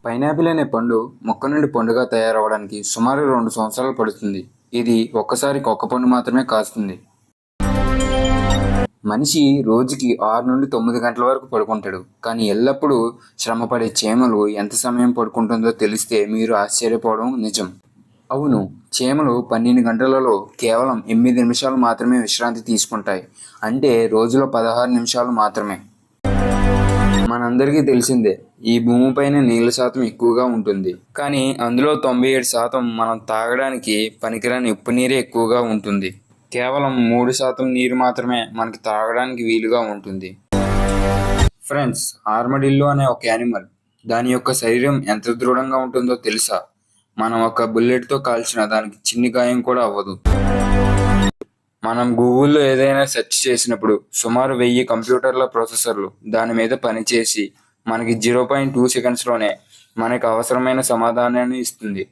Pineapple అనే పండు మొక్క నుండి పండుగా తయారవడానికి సుమారు 2 సంవత్సరాలు పడుతుంది. ఇది ఒక్కసారికి ఒక్క పండు మాత్రమే కాస్తుంది. మనిషి రోజుకి 6 నుండి 9 గంటల వరకు పడుకుంటాడు. కానీ ఎల్లప్పుడూ శ్రమపడే చీమలు ఎంత సమయం పడుకుంటుందో తెలిస్తే మీరు ఆశ్చర్యపోవడం నిజం. అవును, చీమలు 12 గంటలలో కేవలం 8 నిమిషాలు మాత్రమే విశ్రాంతి తీసుకుంటాయి. అంటే రోజులో 16 నిమిషాలు మాత్రమే. మనందరికీ తెలిసిందే, ఈ భూమిపైన నీళ్ళ శాతం ఎక్కువగా ఉంటుంది. కానీ అందులో 97% మనం తాగడానికి పనికిరాని ఉప్పు నీరే ఎక్కువగా ఉంటుంది. కేవలం 3% నీరు మాత్రమే మనకి తాగడానికి వీలుగా ఉంటుంది. ఫ్రెండ్స్, ఆర్మడిల్లో అనే ఒక యానిమల్, దాని యొక్క శరీరం ఎంత దృఢంగా ఉంటుందో తెలుసా? మనం ఒక బుల్లెట్తో కాల్చిన దానికి చిన్ని గాయం కూడా అవ్వదు. మనం గూగుల్లో ఏదైనా సెర్చ్ చేసినప్పుడు సుమారు 1000 కంప్యూటర్ల ప్రాసెసర్లు దాని మీద పనిచేసి మనకి 0.2 సెకండ్స్లోనే మనకు అవసరమైన సమాధానాన్ని ఇస్తుంది.